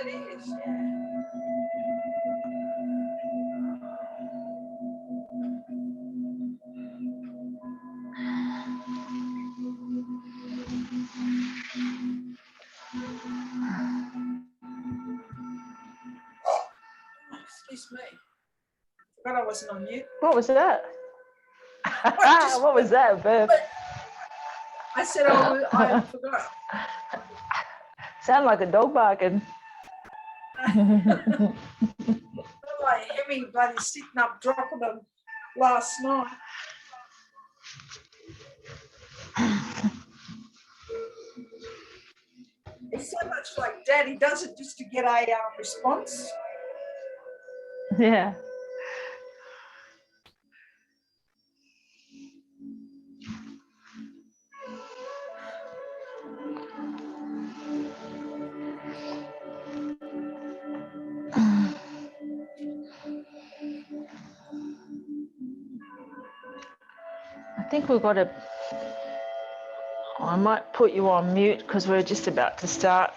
It is, yeah. Excuse me. Forgot I wasn't on mute. What was that? What was that, Bev? I said I forgot. Sound like a dog barking. Like Hemi bloody sitting up dropping them last night. He's so much like Dad. He does it just to get a response. Yeah. I think we've got to, I might put you on mute because we're just about to start.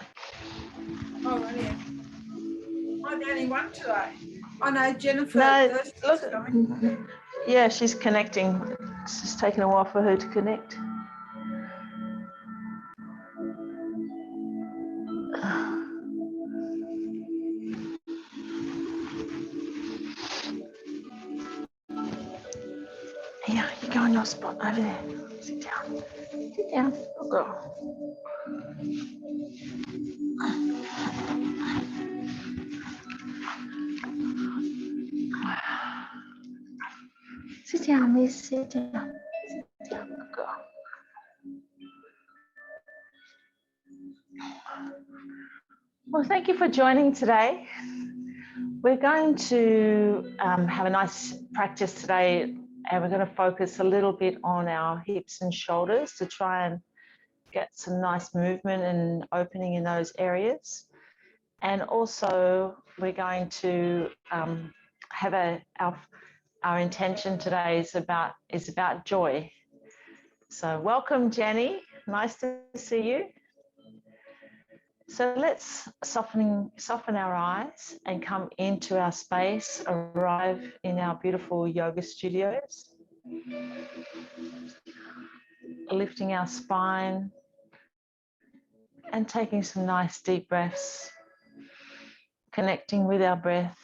Oh, yeah. I'm the only one today. I know Jennifer. No, look, yeah, she's connecting. It's just taking a while for her to connect. Yeah, you go in your spot over there. Sit down. Sit down. Good girl. Sit down, miss. Sit down. Sit down. Good girl. Well, thank you for joining today. We're going to have a nice practice today, and we're going to focus a little bit on our hips and shoulders to try and get some nice movement and opening in those areas. And also we're going to have our intention today is about joy. So welcome, Jenny. Nice to see you. So let's soften our eyes and come into our space, arrive in our beautiful yoga studios. Lifting our spine and taking some nice deep breaths. Connecting with our breath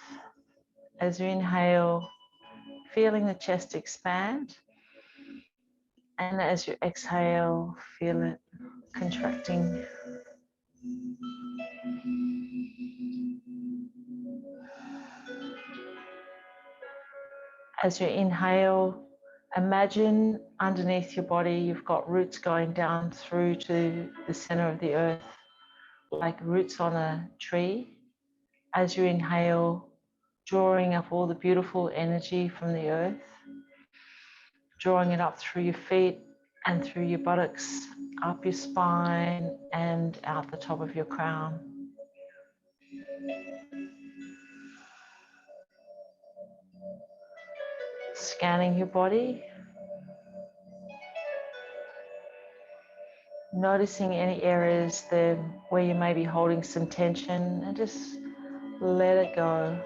as you inhale, feeling the chest expand. And as you exhale, feel it contracting. As you inhale, imagine underneath your body you've got roots going down through to the center of the earth, like roots on a tree. As you inhale, drawing up all the beautiful energy from the earth, drawing it up through your feet and through your buttocks, up your spine and out the top of your crown. Scanning your body, noticing any areas there where you may be holding some tension, and just let it go.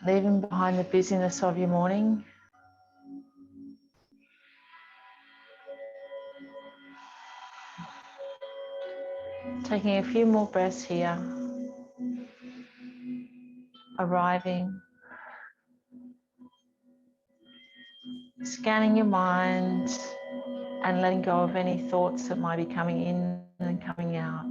Leaving behind the busyness of your morning. Taking a few more breaths here. Arriving. Scanning your mind and letting go of any thoughts that might be coming in and coming out.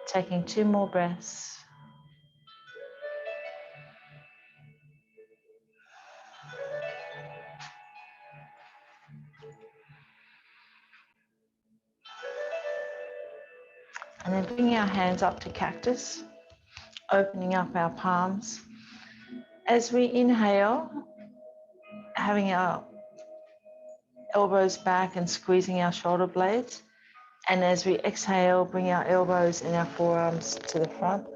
Taking 2 more breaths. And then bringing our hands up to cactus, opening up our palms. As we inhale, having our elbows back and squeezing our shoulder blades. And as we exhale, bring our elbows and our forearms to the front.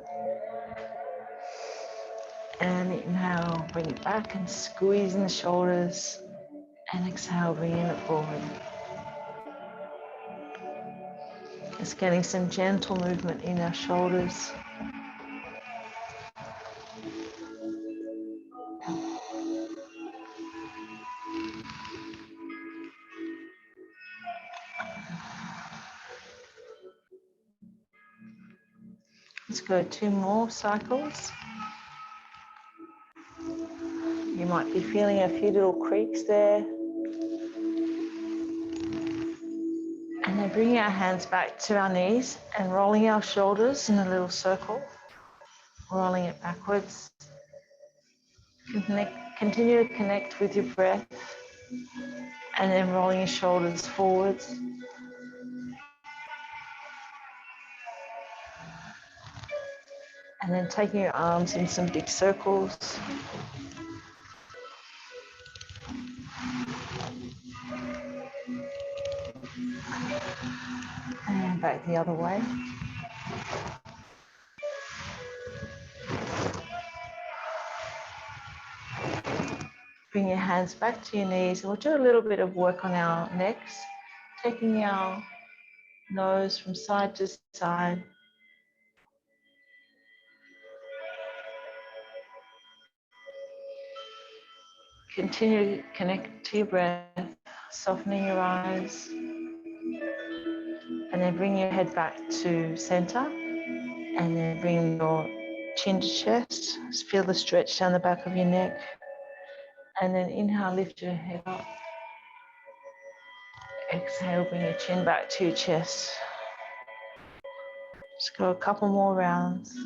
And inhale, bring it back and squeeze in the shoulders. And exhale, bringing it forward. Just getting some gentle movement in our shoulders. Let's go 2 more cycles. You might be feeling a few little creaks there. And then bringing our hands back to our knees and rolling our shoulders in a little circle. Rolling it backwards. Continue to connect with your breath. And then rolling your shoulders forwards. And then taking your arms in some big circles. And back the other way. Bring your hands back to your knees, and we'll do a little bit of work on our necks, taking our nose from side to side. Continue to connect to your breath, softening your eyes, and then bring your head back to center, and then bring your chin to chest. Just feel the stretch down the back of your neck, and then inhale, lift your head up. Exhale, bring your chin back to your chest. Just go a couple more rounds.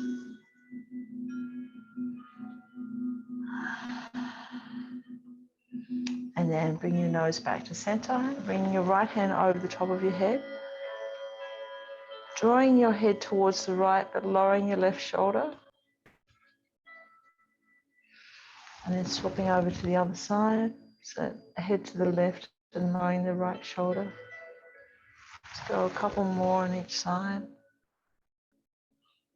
And then bring your nose back to center. Bring your right hand over the top of your head. Drawing your head towards the right, but lowering your left shoulder. And then swapping over to the other side. So head to the left and lowering the right shoulder. Let's go a couple more on each side.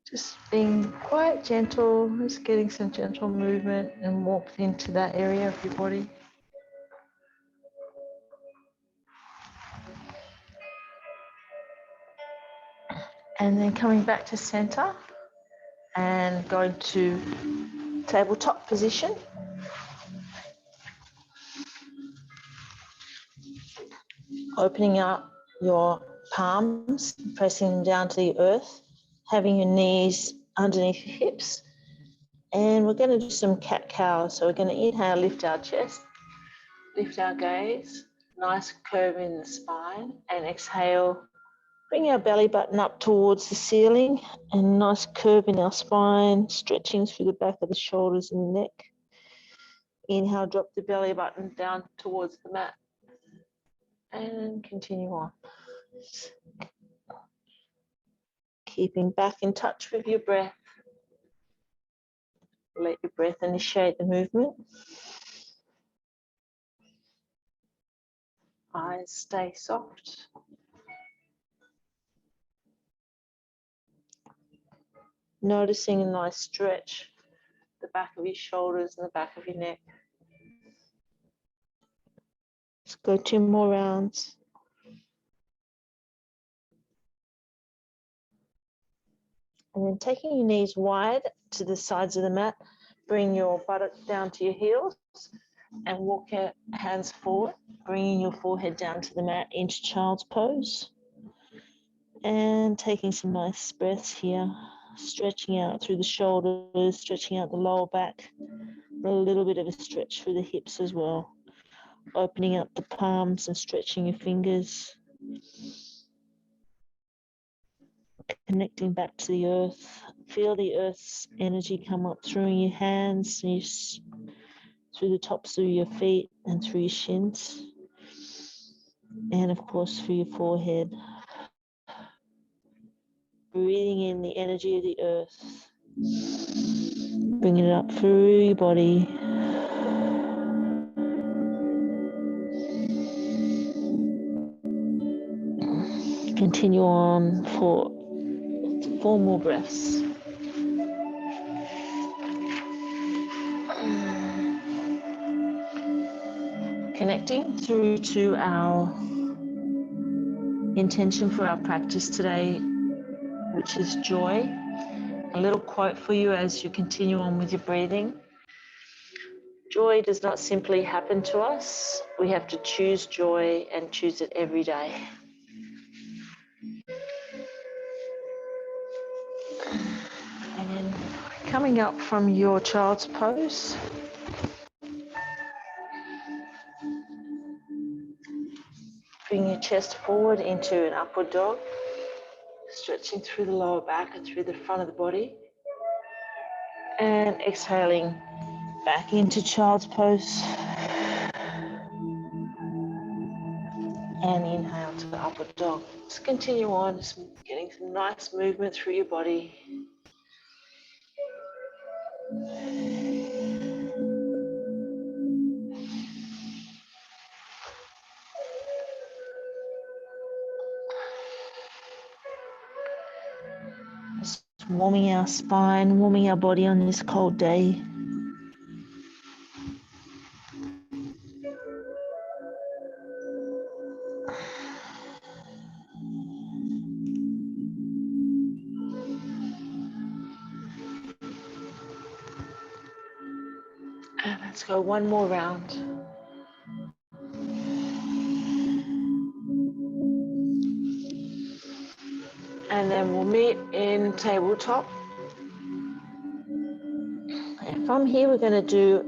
Just being quite gentle, just getting some gentle movement and warmth into that area of your body. And then coming back to center and going to tabletop position. Opening up your palms, pressing them down to the earth, having your knees underneath your hips. And we're going to do some cat-cow. So we're going to inhale, lift our chest, lift our gaze, nice curve in the spine, and exhale, bring our belly button up towards the ceiling, and nice curve in our spine, stretching through the back of the shoulders and neck. Inhale, drop the belly button down towards the mat, and continue on. Keeping back in touch with your breath. Let your breath initiate the movement. Eyes stay soft. Noticing a nice stretch, the back of your shoulders and the back of your neck. Let's go 2 more rounds. And then taking your knees wide to the sides of the mat, bring your buttocks down to your heels and walk your hands forward, bringing your forehead down to the mat into Child's Pose. And taking some nice breaths here, stretching out through the shoulders, stretching out the lower back, a little bit of a stretch through the hips as well. Opening up the palms and stretching your fingers. Connecting back to the earth. Feel the earth's energy come up through your hands, through the tops of your feet and through your shins. And of course through your forehead. Breathing in the energy of the earth. Bringing it up through your body. Continue on for 4 more breaths. Connecting through to our intention for our practice today, which is joy. A little quote for you as you continue on with your breathing. Joy does not simply happen to us. We have to choose joy and choose it every day. And then coming up from your child's pose, bring your chest forward into an upward dog, stretching through the lower back and through the front of the body, and exhaling back into child's pose, and inhale to the upward dog. Just continue on, just getting some nice movement through your body. Just warming our spine, warming our body on this cold day. And let's go one more round. And then we'll meet in tabletop. And from here, we're going to do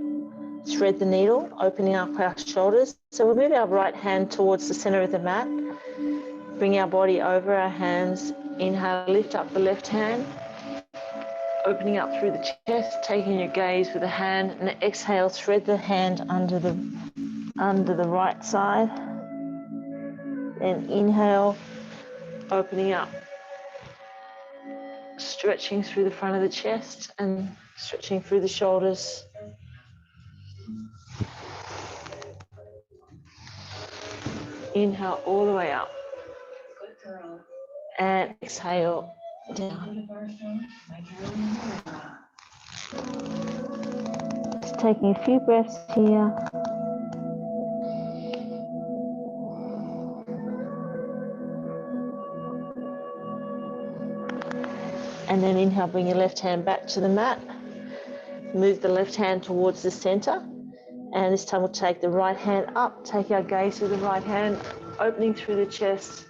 thread the needle, opening up our shoulders. So we'll move our right hand towards the center of the mat. Bring our body over our hands. Inhale, lift up the left hand. Opening up through the chest, taking your gaze with the hand, and exhale, thread the hand under the right side. Then inhale, opening up, stretching through the front of the chest and stretching through the shoulders. Inhale all the way up. And exhale down. Just taking a few breaths here. And then inhale, bring your left hand back to the mat. Move the left hand towards the center. And this time we'll take the right hand up, take our gaze to the right hand, opening through the chest.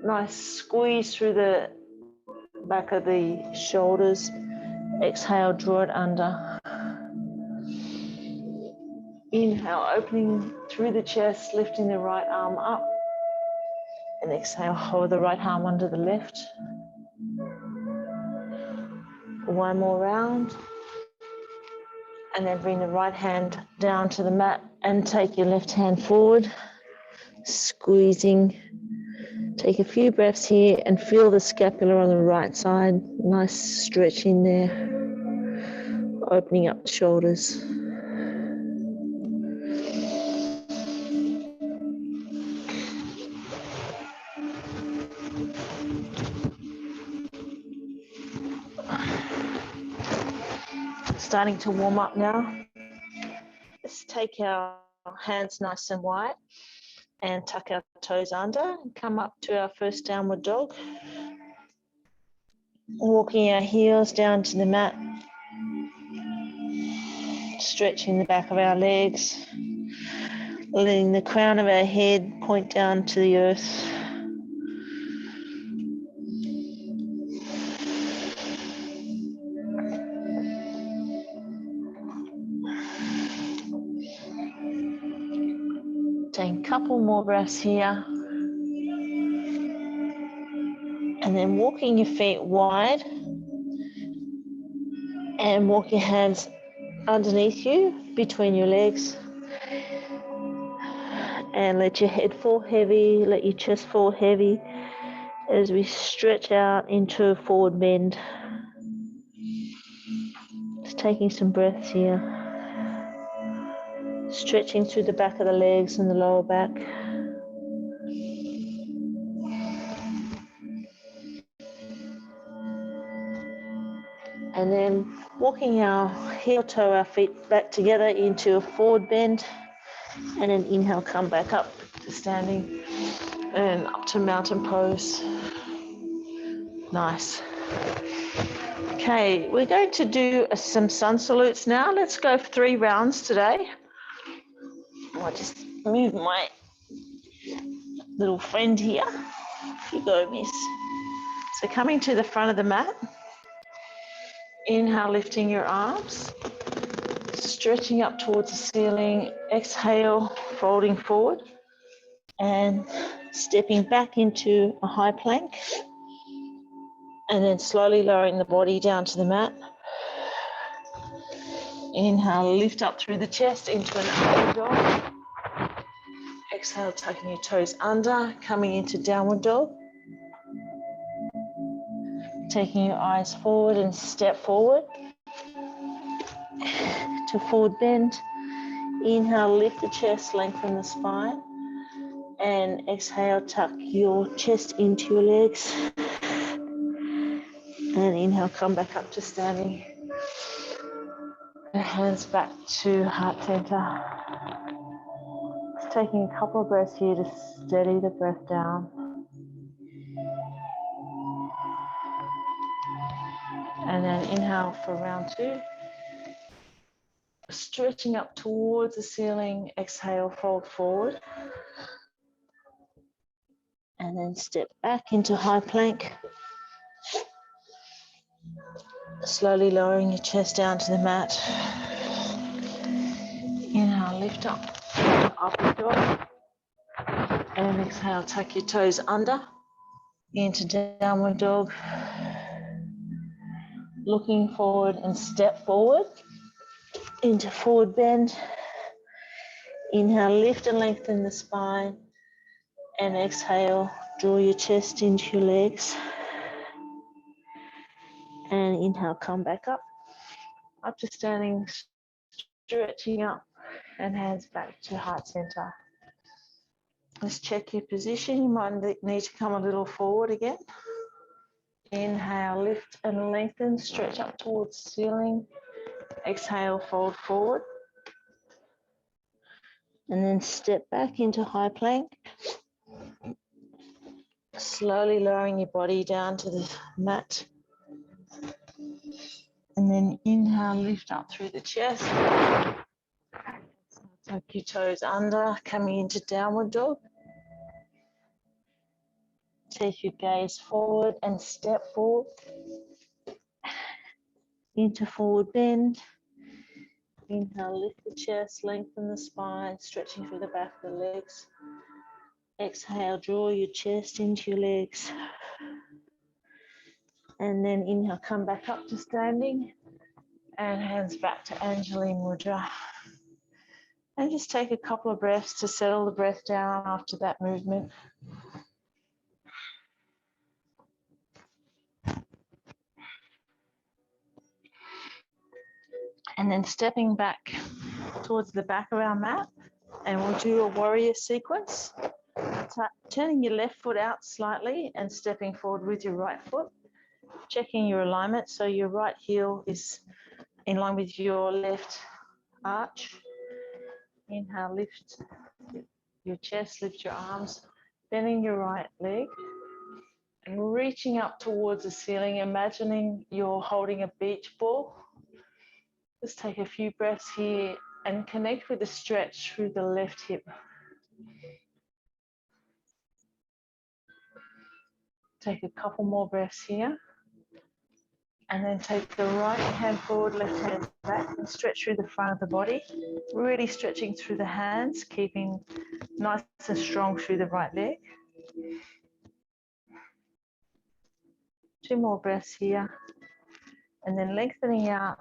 Nice squeeze through the back of the shoulders. Exhale, draw it under. Inhale, opening through the chest, lifting the right arm up. And exhale, hold the right arm under the left. One more round. And then bring the right hand down to the mat and take your left hand forward, squeezing. Take a few breaths here and feel the scapula on the right side. Nice stretch in there, opening up the shoulders. Starting to warm up now. Let's take our hands nice and wide and tuck our toes under and come up to our first downward dog. Walking our heels down to the mat, stretching the back of our legs, letting the crown of our head point down to the earth. Take a couple more breaths here. And then walking your feet wide and walk your hands underneath you, between your legs. And let your head fall heavy, let your chest fall heavy as we stretch out into a forward bend. Just taking some breaths here. Stretching through the back of the legs and the lower back. And then walking our heel toe, our feet back together into a forward bend. And then inhale, come back up to standing and up to mountain pose. Nice. Okay, we're going to do some sun salutes now. Let's go for 3 rounds today. I'll just move my little friend here. Off you go, miss. So coming to the front of the mat. Inhale, lifting your arms. Stretching up towards the ceiling. Exhale, folding forward. And stepping back into a high plank. And then slowly lowering the body down to the mat. Inhale, lift up through the chest into an upward dog. Exhale, tucking your toes under, coming into downward dog. Taking your eyes forward and step forward to forward bend. Inhale, lift the chest, lengthen the spine. And exhale, tuck your chest into your legs. And inhale, come back up to standing. Hands back to heart center. Just taking a couple of breaths here to steady the breath down. And then inhale for round 2. Stretching up towards the ceiling. Exhale, fold forward. And then step back into high plank. Slowly lowering your chest down to the mat. Inhale, lift up, upward dog. And exhale, tuck your toes under into downward dog. Looking forward and step forward into forward bend. Inhale, lift and lengthen the spine. And exhale, draw your chest into your legs. And inhale, come back up to standing, stretching up, and hands back to heart center. Let's check your position. You might need to come a little forward again. Inhale, lift and lengthen, stretch up towards the ceiling. Exhale, fold forward. And then step back into high plank. Slowly lowering your body down to the mat. And then inhale, lift up through the chest. Tuck your toes under, coming into downward dog. Take your gaze forward and step forward. Into forward bend. Inhale, lift the chest, lengthen the spine, stretching through the back of the legs. Exhale, draw your chest into your legs. And then inhale, come back up to standing. And hands back to Anjali Mudra. And just take a couple of breaths to settle the breath down after that movement. And then stepping back towards the back of our mat. And we'll do a warrior sequence. Turning your left foot out slightly and stepping forward with your right foot. Checking your alignment so your right heel is in line with your left arch. Inhale, lift your chest, lift your arms, bending your right leg and reaching up towards the ceiling, imagining you're holding a beach ball. Just take a few breaths here and connect with the stretch through the left hip. Take a couple more breaths here. And then take the right hand forward, left hand back, and stretch through the front of the body. Really stretching through the hands, keeping nice and strong through the right leg. 2 more breaths here. And then lengthening out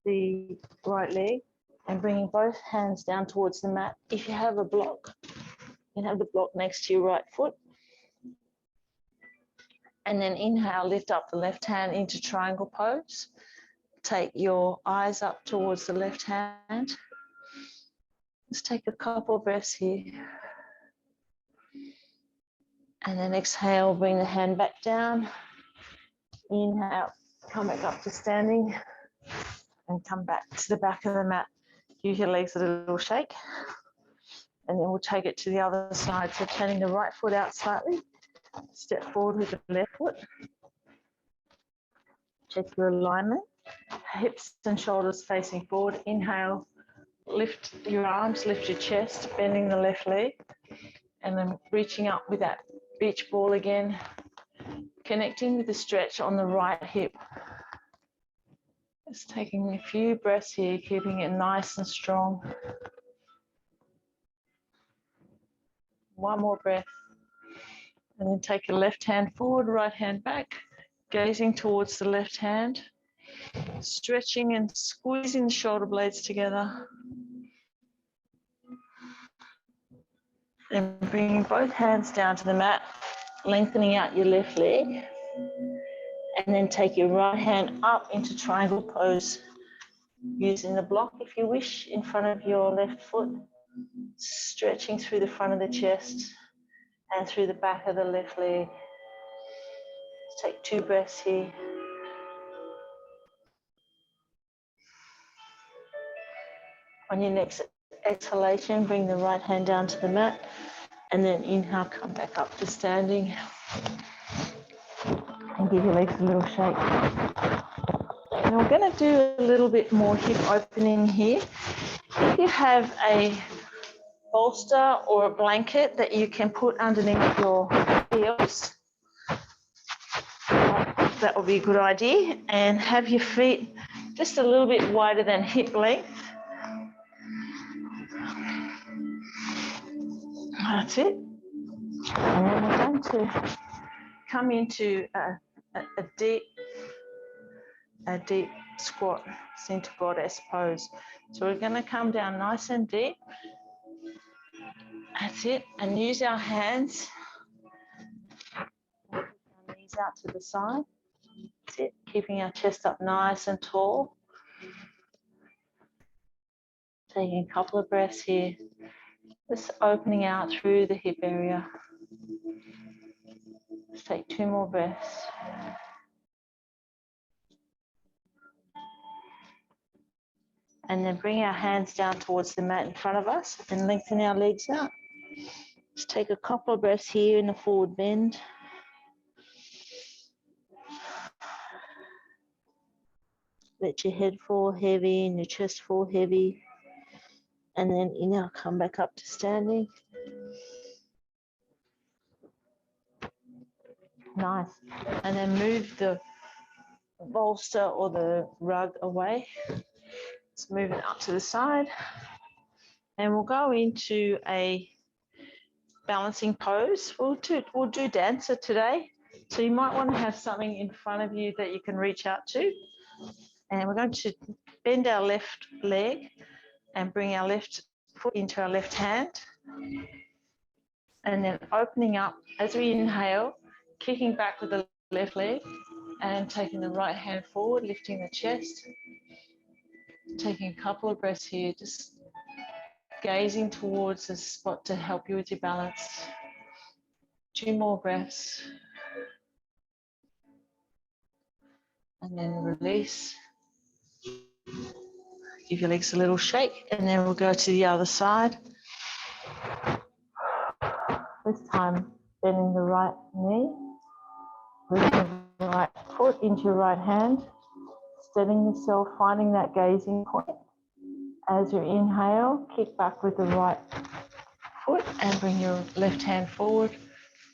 the right leg and bringing both hands down towards the mat. If you have a block, you can have the block next to your right foot. And then inhale, lift up the left hand into triangle pose. Take your eyes up towards the left hand. Just take a couple of breaths here. And then exhale, bring the hand back down. Inhale, Come back up to standing and come back to the back of the mat. Give your legs a little shake. And then we'll take it to the other side. So turning the right foot out slightly. Step forward with the left foot. Check your alignment. Hips and shoulders facing forward. Inhale. Lift your arms, lift your chest, bending the left leg. And then reaching up with that beach ball again. Connecting with the stretch on the right hip. Just taking a few breaths here, keeping it nice and strong. One more breath. And then take your left hand forward, right hand back, gazing towards the left hand, stretching and squeezing the shoulder blades together. And bringing both hands down to the mat, lengthening out your left leg. And then take your right hand up into triangle pose, using the block if you wish in front of your left foot, stretching through the front of the chest and through the back of the left leg. Let's take 2 breaths here. On your next exhalation, bring the right hand down to the mat, and then inhale, come back up to standing. And give your legs a little shake. And we're going to do a little bit more hip opening here. If you have a bolster or a blanket that you can put underneath your heels, that would be a good idea. And have your feet just a little bit wider than hip length. That's it. And then we're going to come into a deep squat, center goddess pose. So we're going to come down nice and deep. That's it. And use our hands. Knees out to the side. That's it. Keeping our chest up nice and tall. Taking a couple of breaths here. Just opening out through the hip area. Let's take 2 more breaths. And then bring our hands down towards the mat in front of us and lengthen our legs out. Just take a couple of breaths here in a forward bend. Let your head fall heavy and your chest fall heavy. And then inhale, come back up to standing. Nice. And then move the bolster or the rug away. Let's move it up to the side. And we'll go into a balancing pose. We'll do dancer today. So you might want to have something in front of you that you can reach out to. And we're going to bend our left leg and bring our left foot into our left hand. And then opening up as we inhale, kicking back with the left leg and taking the right hand forward, lifting the chest. Taking a couple of breaths here, just gazing towards the spot to help you with your balance. 2 more breaths. And then release. Give your legs a little shake, and then we'll go to the other side. This time, bending the right knee, bringing the right foot into your right hand, steadying yourself, finding that gazing point. As you inhale, kick back with the right foot and bring your left hand forward,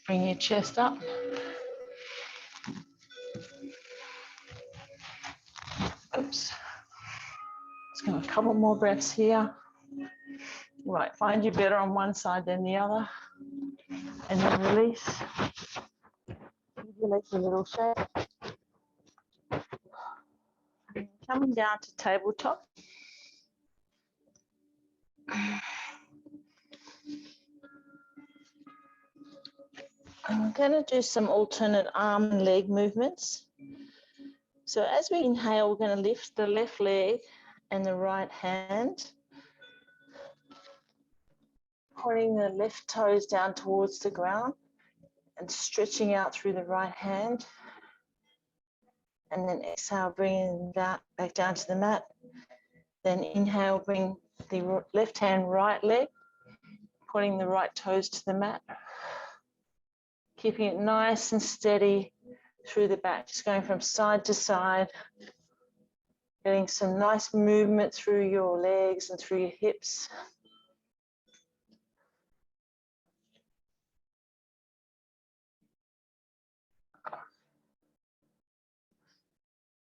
bring your chest up. Oops. Let's go a couple more breaths here. You might find you better on one side than the other. And then release. Give your legs a little shake. And coming down to tabletop. I'm going to do some alternate arm and leg movements. So as we inhale, we're going to lift the left leg and the right hand, pointing the left toes down towards the ground and stretching out through the right hand and then exhale, bringing that back down to the mat. Then inhale, bring the left hand right leg, putting the right toes to the mat, keeping it nice and steady through the back, just going from side to side, getting some nice movement through your legs and through your hips.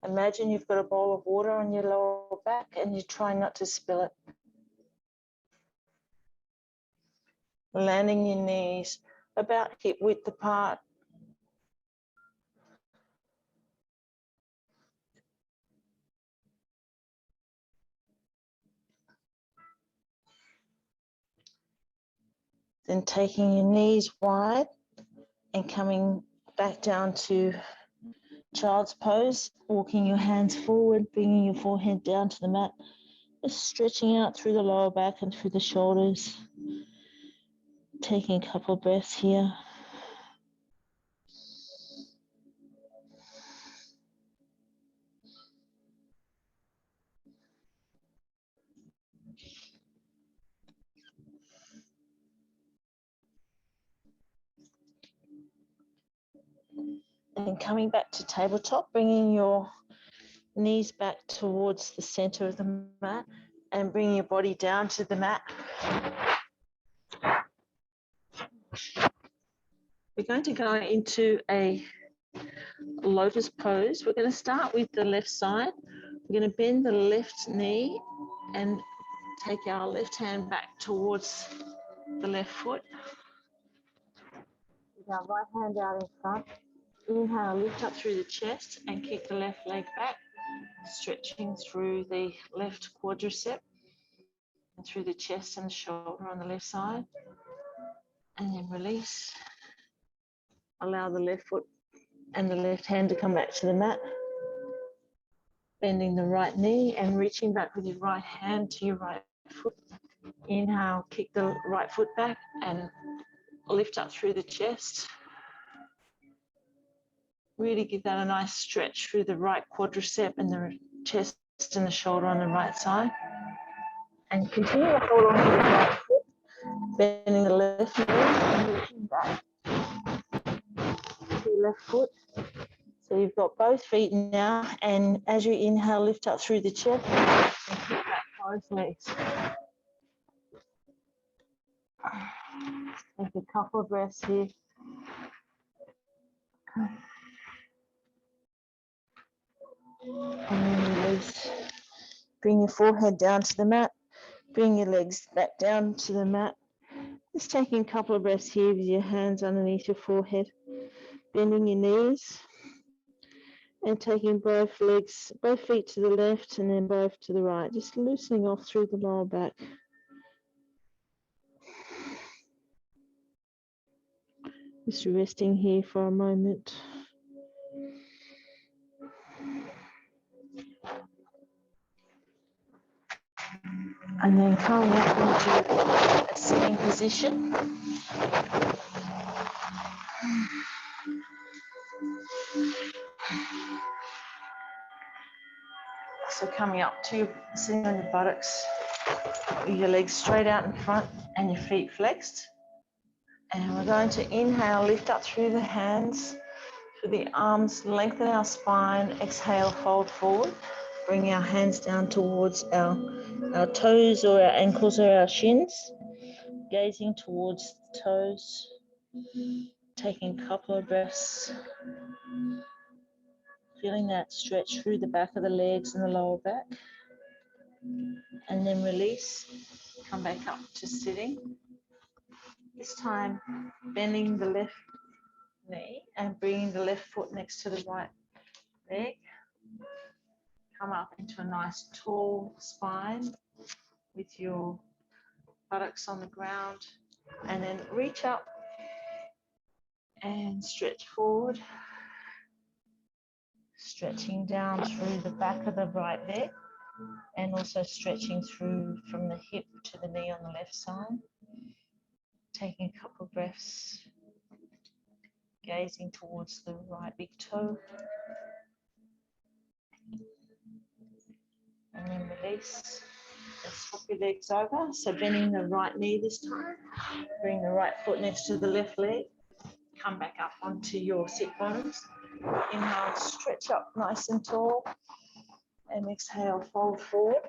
Imagine you've got a bowl of water on your lower back and you're trying not to spill it. Landing your knees about hip width apart. Then taking your knees wide and coming back down to child's pose, walking your hands forward, bringing your forehead down to the mat, just stretching out through the lower back and through the shoulders. Taking a couple of breaths here. And coming back to tabletop, bringing your knees back towards the center of the mat and bringing your body down to the mat. We're going to go into a lotus pose. We're going to start with the left side. We're going to bend the left knee and take our left hand back towards the left foot. With our right hand out in front. Inhale, lift up through the chest and kick the left leg back, stretching through the left quadricep and through the chest and the shoulder on the left side. And then release. Allow the left foot and the left hand to come back to the mat. Bending the right knee and reaching back with your right hand to your right foot. Inhale, kick the right foot back and lift up through the chest. Really give that a nice stretch through the right quadricep and the chest and the shoulder on the right side. And continue to hold on to the right foot, bending the left knee and reaching back to your left foot. So you've got both feet now, and as you inhale, lift up through the chest and kick back both legs. Take a couple of breaths here. And then release. Bring your forehead down to the mat. Bring your legs back down to the mat. Just taking a couple of breaths here with your hands underneath your forehead. Bending your knees. And taking both legs, both feet to the left and then both to the right. Just loosening off through the lower back. Just resting here for a moment. And then coming up into a sitting position. So coming up to sitting on your buttocks, with your legs straight out in front and your feet flexed. And we're going to inhale, lift up through the hands, through the arms, lengthen our spine. Exhale, fold forward. Bring our hands down towards our toes or our ankles or our shins. Gazing towards the toes. Taking a couple of breaths. Feeling that stretch through the back of the legs and the lower back. And then release. Come back up to sitting. This time, bending the left knee and bringing the left foot next to the right leg. Come up into a nice tall spine with your buttocks on the ground. And then reach up and stretch forward. Stretching down through the back of the right leg and also stretching through from the hip to the knee on the left side. Taking a couple of breaths, gazing towards the right big toe. release and swap your legs over. So bending the right knee this time, bring the right foot next to the left leg, come back up onto your sit bones. Inhale, stretch up nice and tall, and exhale, fold forward.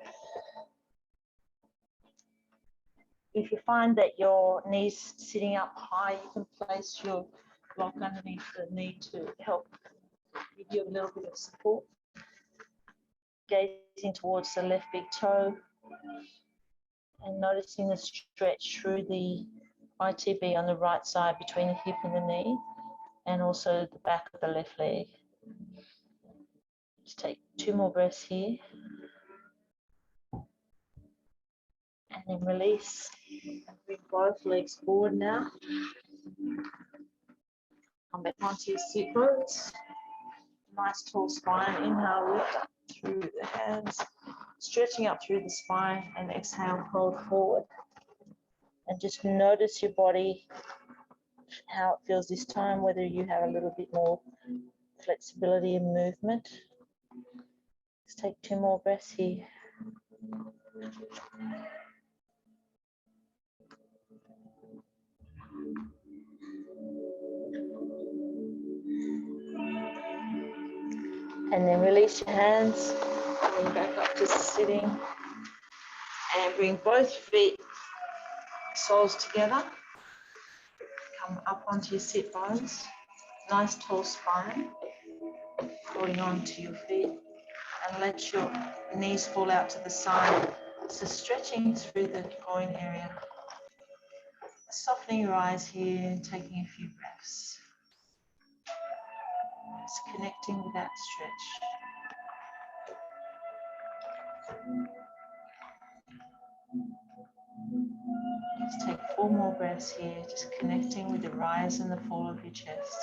If you find that your knees sitting up high, you can place your block underneath the knee to help give you a little bit of support. Gazing towards the left big toe and noticing the stretch through the ITB on the right side between the hip and the knee, and also the back of the left leg. Just take 2 more breaths here. And then release. Bring both legs forward now. Come back onto your sit bones. Nice tall spine. Inhale, lift up through the hands, stretching up through the spine, and exhale, fold forward. And just notice your body, how it feels this time, whether you have a little bit more flexibility and movement. Let's take 2 more breaths here. And then release your hands, bring back up to sitting, and bring both feet, soles together. Come up onto your sit bones, nice tall spine, holding on to your feet, and let your knees fall out to the side. So stretching through the groin area. Softening your eyes here and taking a few breaths. Just connecting with that stretch. Just take 4 more breaths here, just connecting with the rise and the fall of your chest.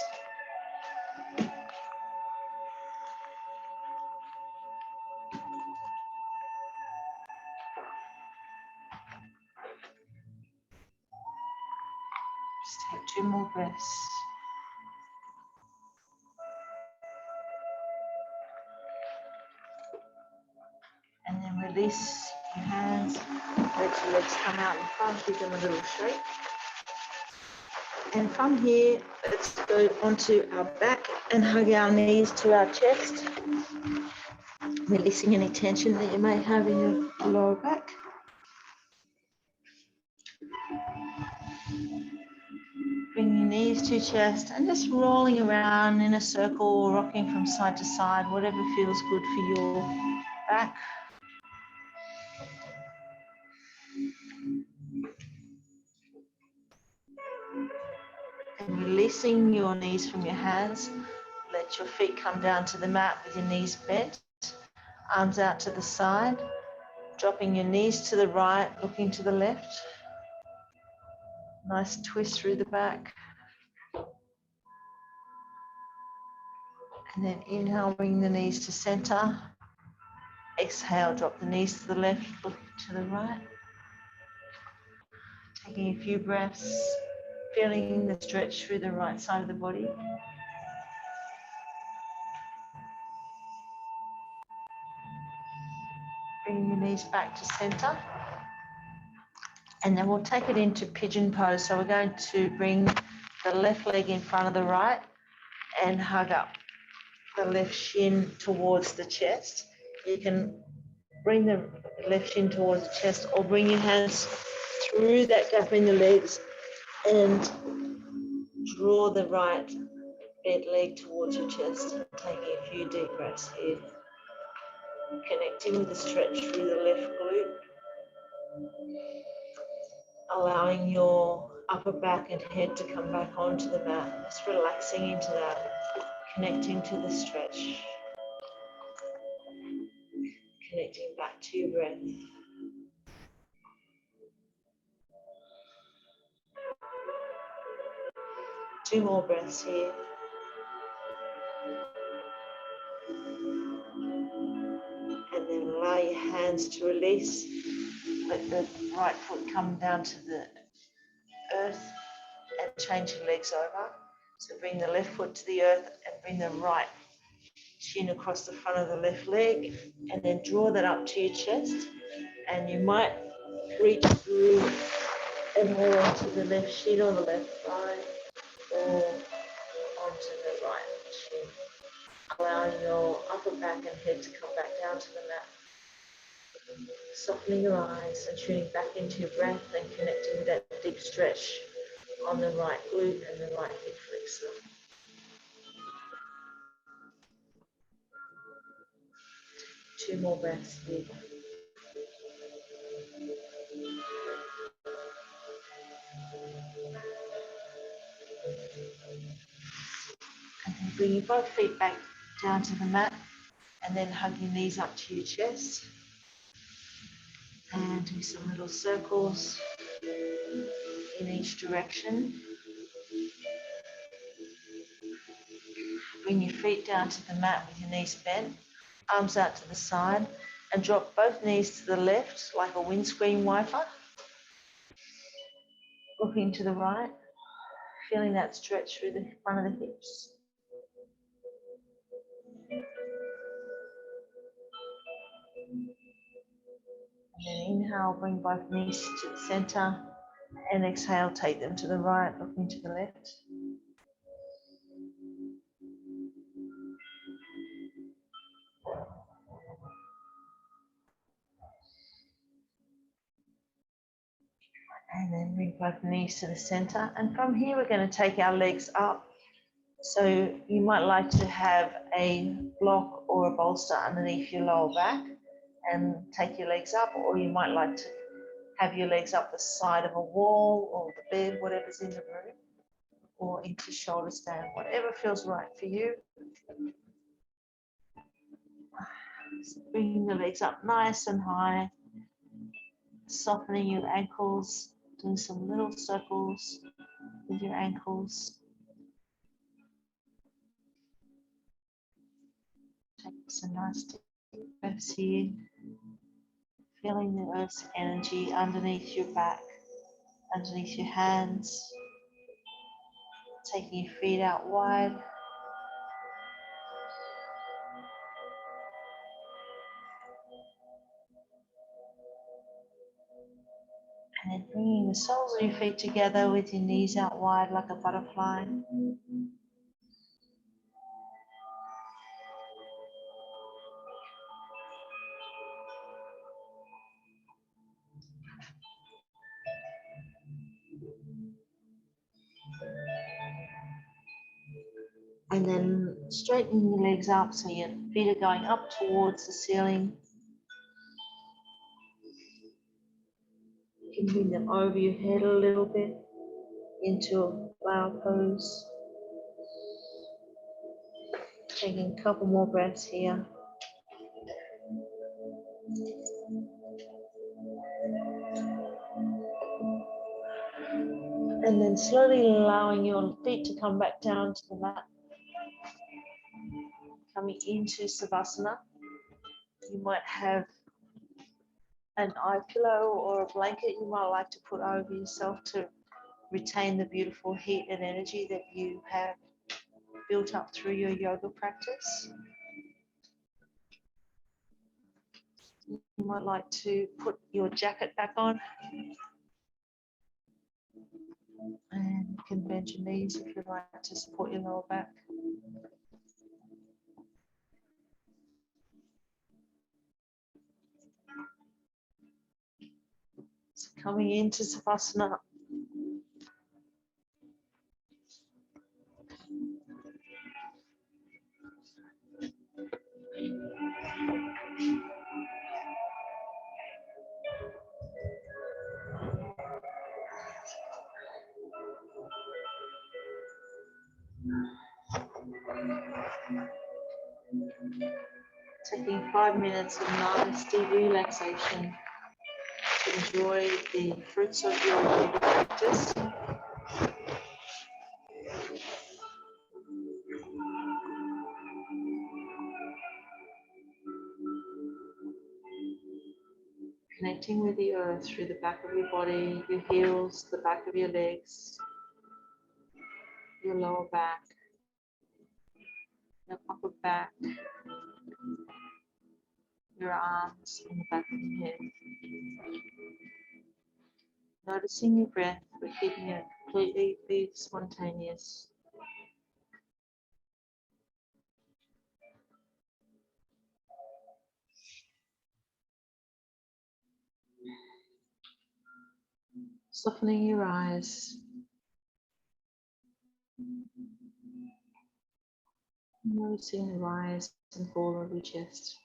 Just take 2 more breaths. And then release your hands, let your legs come out in front, give them a little shake. And from here, let's go onto our back and hug our knees to our chest, releasing any tension that you may have in your lower back. Bring your knees to your chest and just rolling around in a circle, rocking from side to side, whatever feels good for your back. And releasing your knees from your hands, let your feet come down to the mat with your knees bent, arms out to the side, dropping your knees to the right, looking to the left. Nice twist through the back. And then inhale, bring the knees to center. Exhale, drop the knees to the left, look to the right. Taking a few breaths, feeling the stretch through the right side of the body. Bring your knees back to center. And then we'll take it into Pigeon Pose. So we're going to bring the left leg in front of the right and hug up the left shin towards the chest. You can bring the left shin towards the chest or bring your hands through that gap in the legs and draw the right bent leg towards your chest. Taking a few deep breaths here. Connecting with the stretch through the left glute. Allowing your upper back and head to come back onto the mat. Just relaxing into that. Connecting to the stretch. Connecting back to your breath. Two more breaths here. And then allow your hands to release. Let the right foot come down to the earth and change your legs over. So bring the left foot to the earth and bring the right Shin across the front of the left leg, and then draw that up to your chest. And you might reach through and more onto the left shin or the left thigh, or onto the right shin, allowing your upper back and head to come back down to the mat. Softening your eyes and tuning back into your breath and connecting with that deep stretch on the right glute and the right hip flexor. Two more breaths here. And then bring your both feet back down to the mat, and then hug your knees up to your chest. And do some little circles in each direction. Bring your feet down to the mat with your knees bent, arms out to the side, and drop both knees to the left like a windscreen wiper. Looking to the right, feeling that stretch through the front of the hips. And then inhale, bring both knees to the center, and exhale, take them to the right, looking to the left. And then bring both knees to the center. And from here, we're going to take our legs up. So you might like to have a block or a bolster underneath your lower back and take your legs up, or you might like to have your legs up the side of a wall or the bed, whatever's in the room, or into shoulder stand, whatever feels right for you. So bringing the legs up nice and high, softening your ankles, doing some little circles with your ankles. Take some nice deep breaths here, feeling the earth's energy underneath your back, underneath your hands, taking your feet out wide. And then bringing the soles of your feet together with your knees out wide like a butterfly. And then straighten your legs up so your feet are going up towards the ceiling. You can bring them over your head a little bit into a flower pose. Taking a couple more breaths here. And then slowly allowing your feet to come back down to the mat. Coming into Savasana. You might have an eye pillow or a blanket you might like to put over yourself to retain the beautiful heat and energy that you have built up through your yoga practice. You might like to put your jacket back on, and you can bend your knees if you like to support your lower back. So coming into Savasana. Taking 5 minutes of nice deep relaxation to enjoy the fruits of your yoga practice. Connecting with the earth through the back of your body, your heels, the back of your legs, your lower back, your upper back, your arms and the back of your head. Noticing your breath, we're keeping it completely spontaneous. Softening your eyes. Noticing the rise and fall of your chest.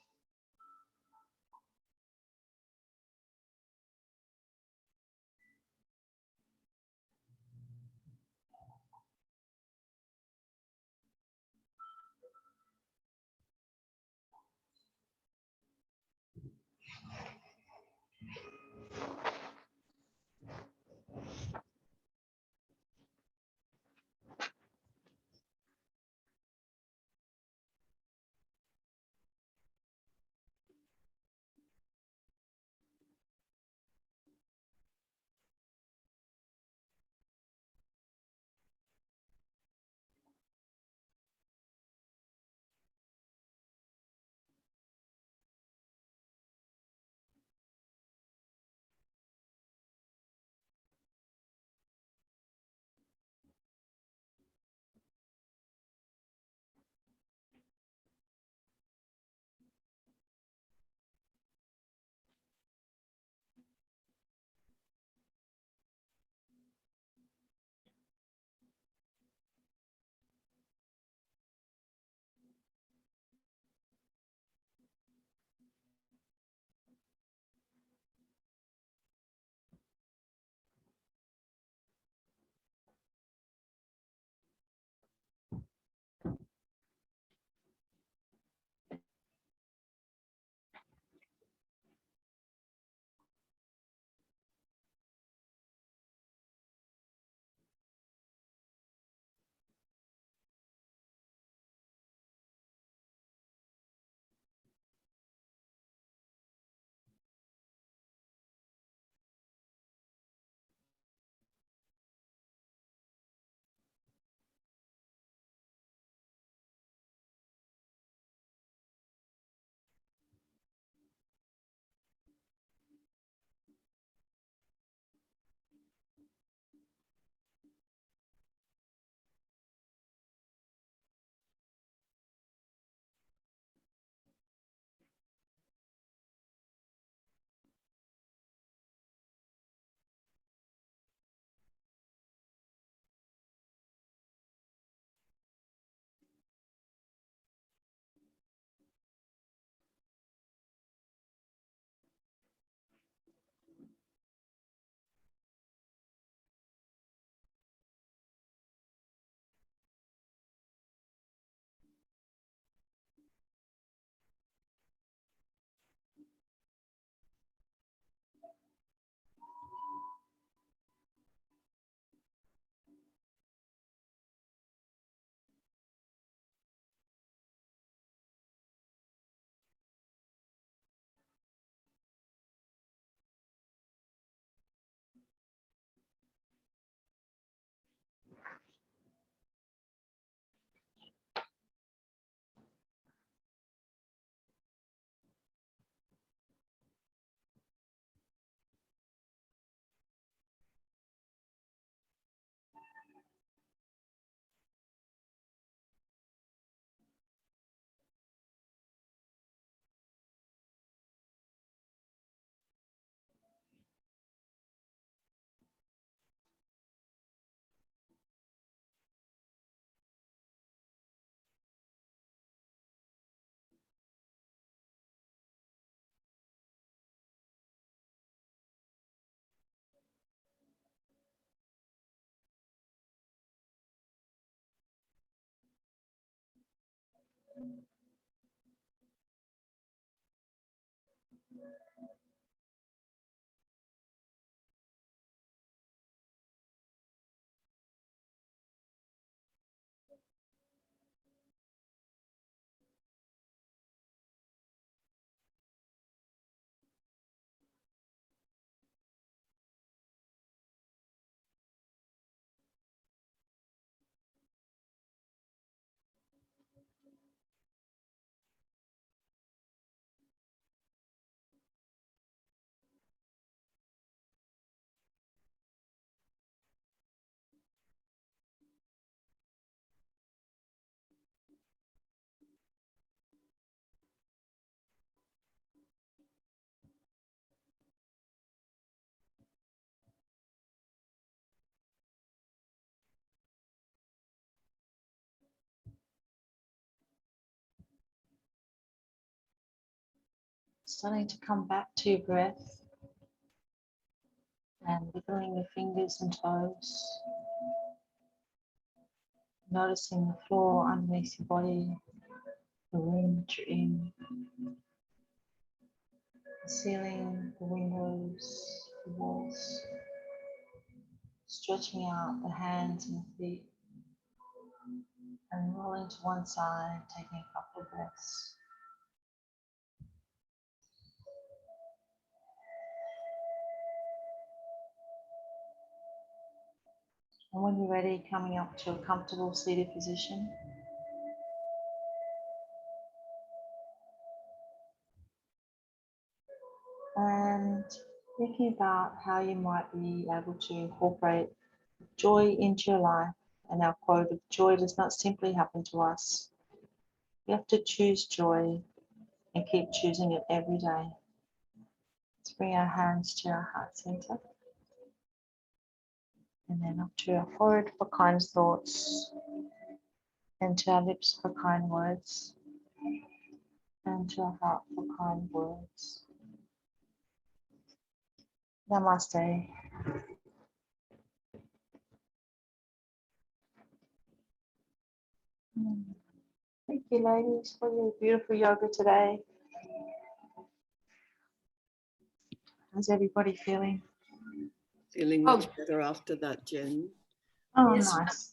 Starting to come back to your breath and wiggling your fingers and toes. Noticing the floor underneath your body, the room that you're in, the ceiling, the windows, the walls. Stretching out the hands and feet and rolling to one side, taking a couple of breaths. And when you're ready, coming up to a comfortable seated position. And thinking about how you might be able to incorporate joy into your life. And our quote of joy does not simply happen to us. We have to choose joy and keep choosing it every day. Let's bring our hands to our heart center. And then up to our forehead for kind thoughts. And to our lips for kind words. And to our heart for kind words. Namaste. Thank you, ladies, for your beautiful yoga today. How's everybody feeling? Feeling much better after that, Jen. Oh, Yes, nice.